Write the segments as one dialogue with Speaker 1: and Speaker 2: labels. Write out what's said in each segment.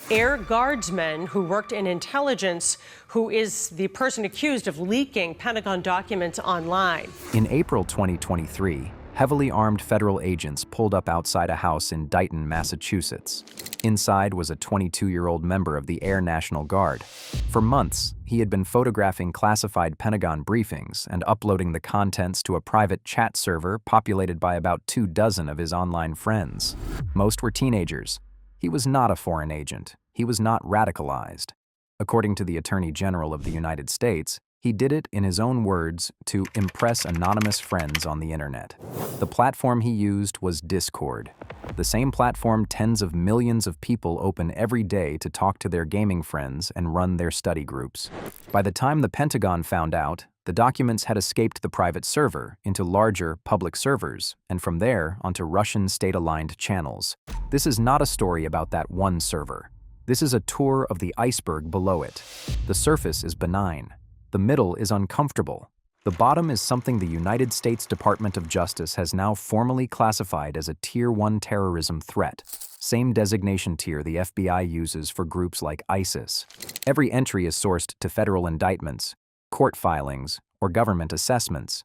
Speaker 1: Air Guardsman, who worked in intelligence, who is the person accused of leaking Pentagon documents online.
Speaker 2: In April 2023, heavily armed federal agents pulled up outside a house in Dighton, Massachusetts. Inside was a 22-year-old member of the Air National Guard. For months, he had been photographing classified Pentagon briefings and uploading the contents to a private chat server populated by about 24 of his online friends. Most were teenagers. He was not a foreign agent. He was not radicalized. According to the Attorney General of the United States, he did it, in his own words, to impress anonymous friends on the internet. The platform he used was Discord, the same platform tens of millions of people open every day to talk to their gaming friends and run their study groups. By the time the Pentagon found out, the documents had escaped the private server into larger public servers, and from there onto Russian state-aligned channels. This is not a story about that one server. This is a tour of the iceberg below it. The surface is benign. The middle is uncomfortable. The bottom is something the United States Department of Justice has now formally classified as a Tier 1 terrorism threat, same designation tier the FBI uses for groups like ISIS. Every entry is sourced to federal indictments, court filings, or government assessments.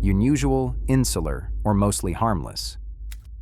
Speaker 2: Unusual, insular, or mostly harmless.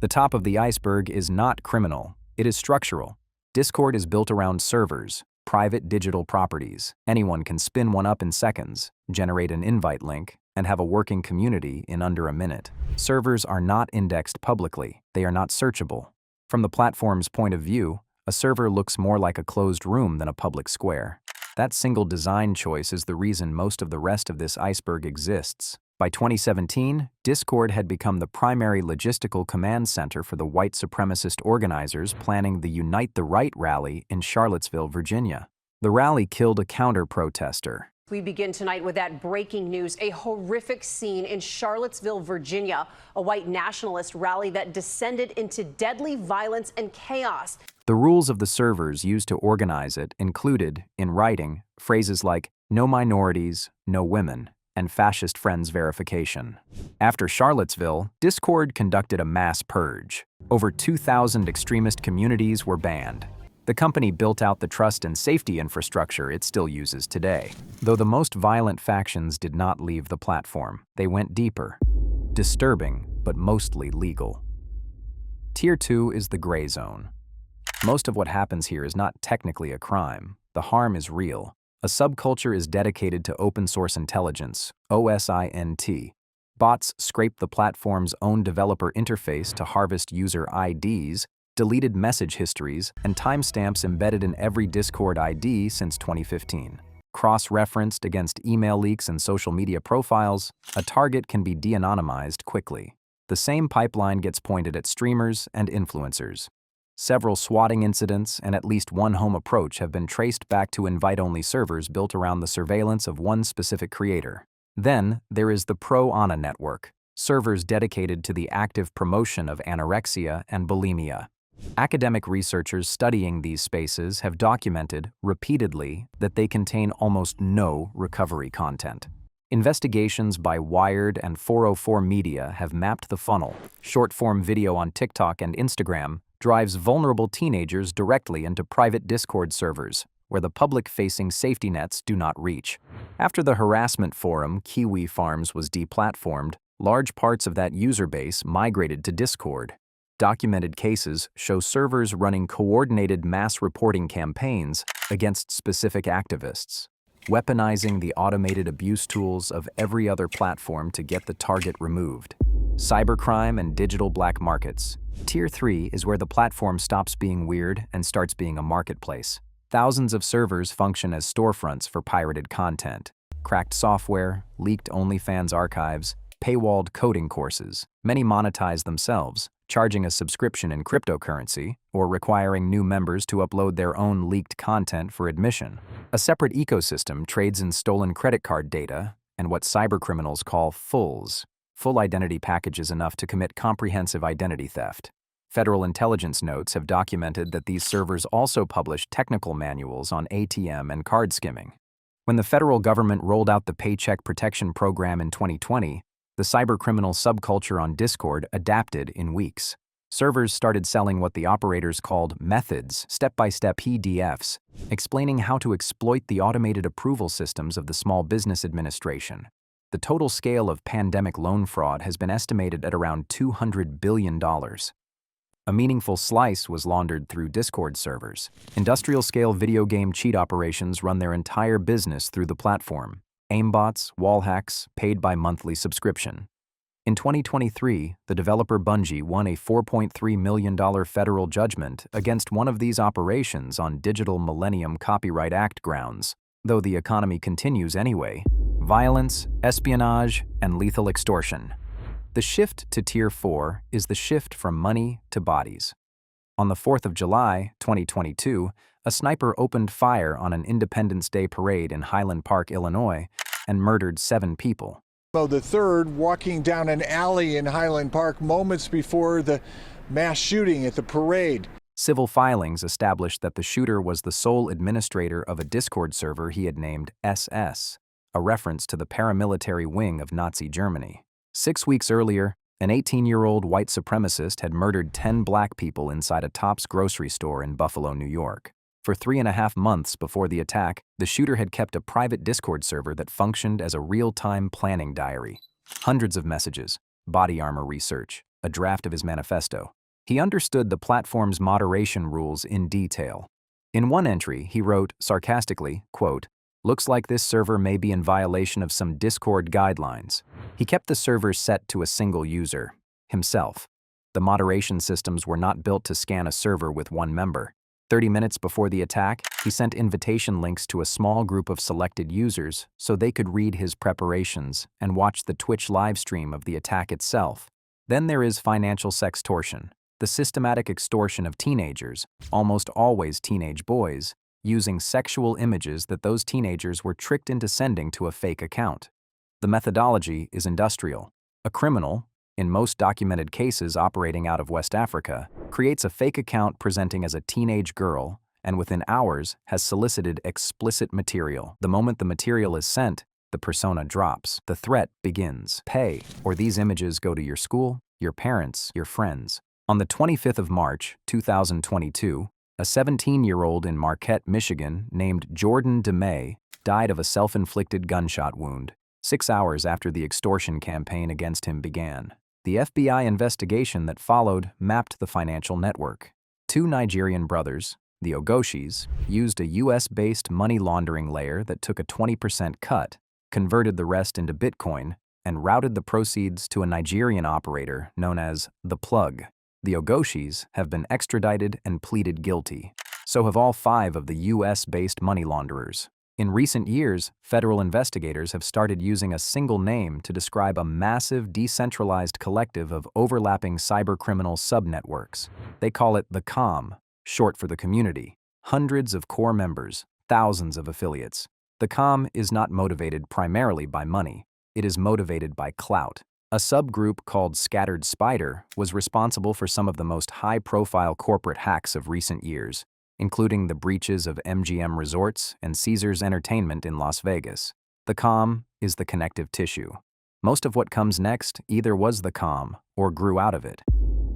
Speaker 2: The top of the iceberg is not criminal, it is structural. Discord is built around servers, private digital properties. Anyone can spin one up in seconds, generate an invite link, and have a working community in under a minute. Servers are not indexed publicly. They are not searchable. From the platform's point of view, a server looks more like a closed room than a public square. That single design choice is the reason most of the rest of this iceberg exists. By 2017, Discord had become the primary logistical command center for the white supremacist organizers planning the Unite the Right rally in Charlottesville, Virginia. The rally killed a counter-protester.
Speaker 3: We begin tonight with that breaking news, a horrific scene in Charlottesville, Virginia, a white nationalist rally that descended into deadly violence and chaos.
Speaker 2: The rules of the servers used to organize it included, in writing, phrases like "no minorities, no women," and fascist friends verification. After Charlottesville, Discord conducted a mass purge. Over 2,000 extremist communities were banned. The company built out the trust and safety infrastructure it still uses today. Though the most violent factions did not leave the platform, they went deeper. Disturbing, but mostly legal. Tier 2 is the gray zone. Most of what happens here is not technically a crime. The harm is real. A subculture is dedicated to open-source intelligence, OSINT. Bots scrape the platform's own developer interface to harvest user IDs, deleted message histories, and timestamps embedded in every Discord ID since 2015. Cross-referenced against email leaks and social media profiles, a target can be de-anonymized quickly. The same pipeline gets pointed at streamers and influencers. Several swatting incidents and at least one home approach have been traced back to invite-only servers built around the surveillance of one specific creator. Then, there is the Pro-Ana network, servers dedicated to the active promotion of anorexia and bulimia. Academic researchers studying these spaces have documented, repeatedly, that they contain almost no recovery content. Investigations by Wired and 404 Media have mapped the funnel. Short-form video on TikTok and Instagram drives vulnerable teenagers directly into private Discord servers, where the public-facing safety nets do not reach. After the harassment forum Kiwi Farms was deplatformed, large parts of that user base migrated to Discord. Documented cases show servers running coordinated mass reporting campaigns against specific activists, weaponizing the automated abuse tools of every other platform to get the target removed. Cybercrime and digital black markets. Tier 3 is where the platform stops being weird and starts being a marketplace. Thousands of servers function as storefronts for pirated content. Cracked software, leaked OnlyFans archives, paywalled coding courses. Many monetize themselves, charging a subscription in cryptocurrency, or requiring new members to upload their own leaked content for admission. A separate ecosystem trades in stolen credit card data and what cybercriminals call fulls. Full identity packages enough to commit comprehensive identity theft. Federal intelligence notes have documented that these servers also publish technical manuals on ATM and card skimming. When the federal government rolled out the Paycheck Protection Program in 2020, the cybercriminal subculture on Discord adapted in weeks. servers started selling what the operators called methods, step-by-step PDFs, explaining how to exploit the automated approval systems of the Small Business Administration. The total scale of pandemic loan fraud has been estimated at around $200 billion. A meaningful slice was laundered through Discord servers. Industrial-scale video game cheat operations run their entire business through the platform. Aimbots, wall hacks, paid by monthly subscription. In 2023, the developer Bungie won a $4.3 million federal judgment against one of these operations on Digital Millennium Copyright Act grounds, though the economy continues anyway. Violence, espionage, and lethal extortion. The shift to Tier 4 is the shift from money to bodies. On the 4th of July, 2022, a sniper opened fire on an Independence Day parade in Highland Park, Illinois, and murdered 7 people.
Speaker 4: The third walking down an alley in Highland Park moments before the mass shooting at the parade.
Speaker 2: Civil filings established that the shooter was the sole administrator of a Discord server he had named SS, a reference to the paramilitary wing of Nazi Germany. 6 weeks earlier, an 18-year-old white supremacist had murdered 10 black people inside a Tops grocery store in Buffalo, New York. For 3.5 months before the attack, the shooter had kept a private Discord server that functioned as a real-time planning diary. Hundreds of messages, body armor research, a draft of his manifesto. He understood the platform's moderation rules in detail. In one entry, he wrote, sarcastically, quote, "Looks like this server may be in violation of some Discord guidelines." He kept the server set to a single user, himself. The moderation systems were not built to scan a server with one member. 30 minutes before the attack, he sent invitation links to a small group of selected users so they could read his preparations and watch the Twitch livestream of the attack itself. Then there is financial sextortion, the systematic extortion of teenagers, almost always teenage boys, using sexual images that those teenagers were tricked into sending to a fake account. The methodology is industrial. A criminal, in most documented cases operating out of West Africa, creates a fake account presenting as a teenage girl and within hours has solicited explicit material. The moment the material is sent, the persona drops. The threat begins. Pay, or these images go to your school, your parents, your friends. On the 25th of March, 2022, a 17-year-old in Marquette, Michigan, named Jordan DeMay, died of a self-inflicted gunshot wound, 6 hours after the extortion campaign against him began. The FBI investigation that followed mapped the financial network. 2 Nigerian brothers, the Ogoshis, used a US-based money laundering layer that took a 20% cut, converted the rest into Bitcoin, and routed the proceeds to a Nigerian operator known as The Plug. The Ogoshis have been extradited and pleaded guilty. So have all 5 of the US-based money launderers. In recent years, federal investigators have started using a single name to describe a massive, decentralized collective of overlapping cybercriminal subnetworks. They call it the Comm, short for the community. Hundreds of core members, thousands of affiliates. The Comm is not motivated primarily by money. It is motivated by clout. A subgroup called Scattered Spider was responsible for some of the most high-profile corporate hacks of recent years, including the breaches of MGM Resorts and Caesars Entertainment in Las Vegas. The Comm is the connective tissue. Most of what comes next either was the Comm or grew out of it.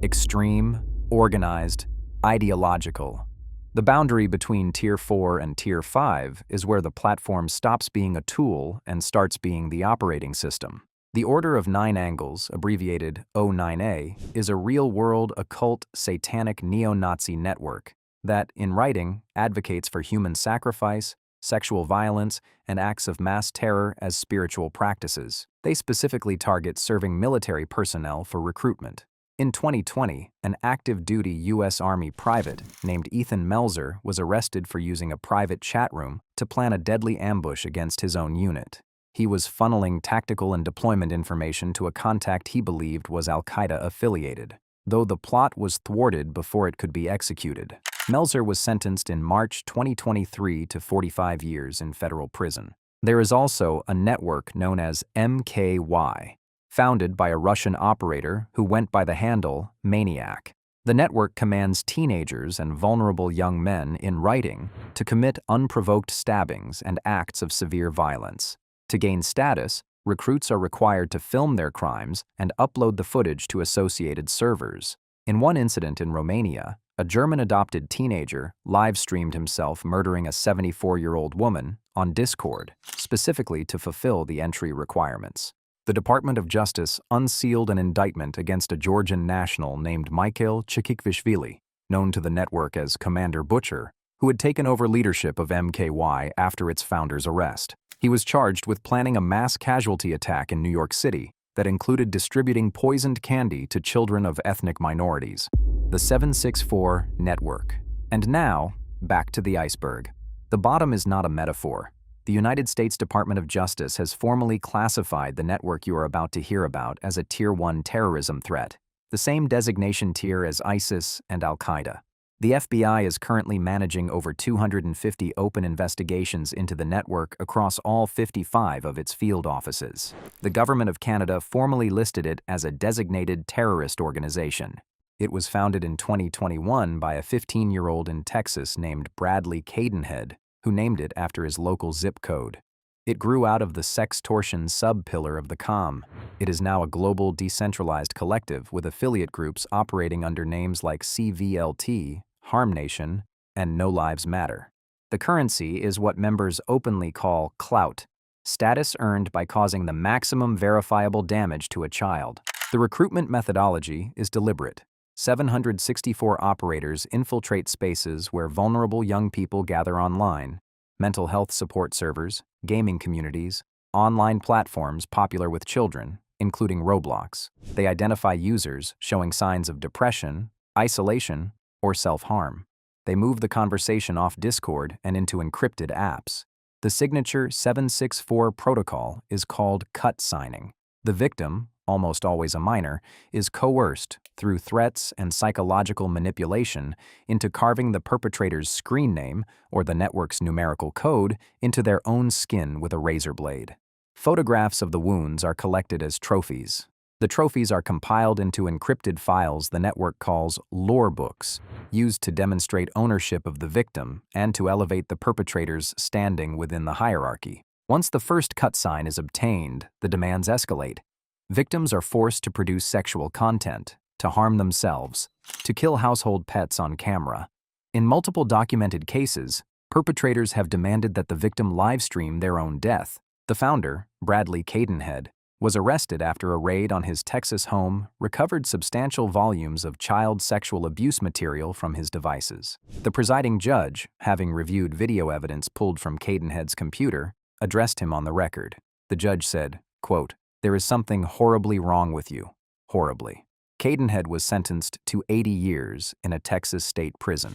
Speaker 2: Extreme, organized, ideological. The boundary between Tier 4 and Tier 5 is where the platform stops being a tool and starts being the operating system. The Order of Nine Angles, abbreviated O9A, is a real-world, occult, satanic neo-Nazi network that, in writing, advocates for human sacrifice, sexual violence, and acts of mass terror as spiritual practices. They specifically target serving military personnel for recruitment. In 2020, an active-duty U.S. Army private named Ethan Melzer was arrested for using a private chat room to plan a deadly ambush against his own unit. He was funneling tactical and deployment information to a contact he believed was al-Qaeda affiliated, though the plot was thwarted before it could be executed. Melzer was sentenced in March 2023 to 45 years in federal prison. There is also a network known as MKY, founded by a Russian operator who went by the handle Maniac. The network commands teenagers and vulnerable young men in writing to commit unprovoked stabbings and acts of severe violence. To gain status, recruits are required to film their crimes and upload the footage to associated servers. In one incident in Romania, a German-adopted teenager live-streamed himself murdering a 74-year-old woman on Discord, specifically to fulfill the entry requirements. The Department of Justice unsealed an indictment against a Georgian national named Mikhail Chikikvishvili, known to the network as Commander Butcher, who had taken over leadership of MKY after its founder's arrest. He was charged with planning a mass casualty attack in New York City that included distributing poisoned candy to children of ethnic minorities. The 764 network. And now, back to the iceberg. The bottom is not a metaphor. The United States Department of Justice has formally classified the network you are about to hear about as a Tier 1 terrorism threat, the same designation tier as ISIS and al-Qaeda. The FBI is currently managing over 250 open investigations into the network across all 55 of its field offices. The Government of Canada formally listed it as a designated terrorist organization. It was founded in 2021 by a 15-year-old in Texas named Bradley Cadenhead, who named it after his local zip code. It grew out of the Sextortion sub-pillar of the Comm. It is now a global decentralized collective with affiliate groups operating under names like CVLT, Harm Nation, and No Lives Matter. The currency is what members openly call clout, status earned by causing the maximum verifiable damage to a child. The recruitment methodology is deliberate. 764 operators infiltrate spaces where vulnerable young people gather online, mental health support servers, gaming communities, online platforms popular with children, including Roblox. They identify users showing signs of depression, isolation, or self-harm. They move the conversation off Discord and into encrypted apps. The signature 764 protocol is called cut signing. The victim, almost always a minor, is coerced through threats and psychological manipulation into carving the perpetrator's screen name or the network's numerical code into their own skin with a razor blade. Photographs of the wounds are collected as trophies. The trophies are compiled into encrypted files the network calls lore books, used to demonstrate ownership of the victim and to elevate the perpetrator's standing within the hierarchy. Once the first cut sign is obtained, the demands escalate. Victims are forced to produce sexual content, to harm themselves, to kill household pets on camera. In multiple documented cases, perpetrators have demanded that the victim livestream their own death. The founder, Bradley Cadenhead, was arrested after a raid on his Texas home recovered substantial volumes of child sexual abuse material from his devices. The presiding judge, having reviewed video evidence pulled from Cadenhead's computer, addressed him on the record. The judge said, quote, "There is something horribly wrong with you. Horribly." Cadenhead was sentenced to 80 years in a Texas state prison.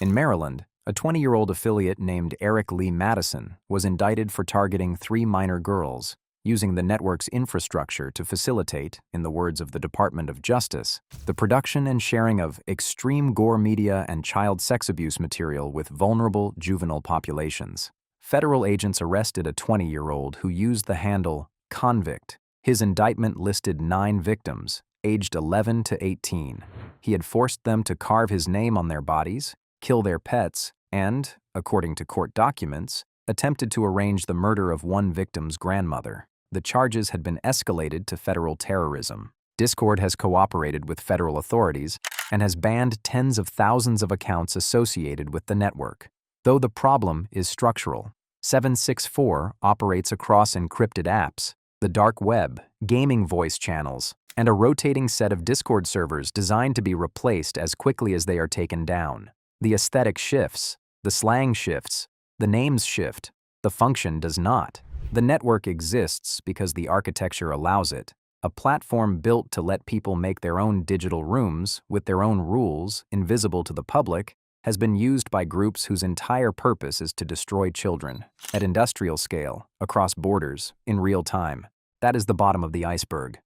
Speaker 2: In Maryland, a 20-year-old affiliate named Eric Lee Madison was indicted for targeting 3 minor girls, using the network's infrastructure to facilitate, in the words of the Department of Justice, the production and sharing of extreme gore media and child sex abuse material with vulnerable juvenile populations. Federal agents arrested a 20-year-old who used the handle convict. His indictment listed 9 victims, aged 11 to 18. He had forced them to carve his name on their bodies, kill their pets, and, according to court documents, attempted to arrange the murder of one victim's grandmother. The charges had been escalated to federal terrorism. Discord has cooperated with federal authorities and has banned tens of thousands of accounts associated with the network. Though the problem is structural, 764 operates across encrypted apps, the dark web, gaming voice channels, and a rotating set of Discord servers designed to be replaced as quickly as they are taken down. The aesthetic shifts, the slang shifts, the names shift, the function does not. The network exists because the architecture allows it, a platform built to let people make their own digital rooms with their own rules, invisible to the public, has been used by groups whose entire purpose is to destroy children, at industrial scale, across borders, in real time. That is the bottom of the iceberg.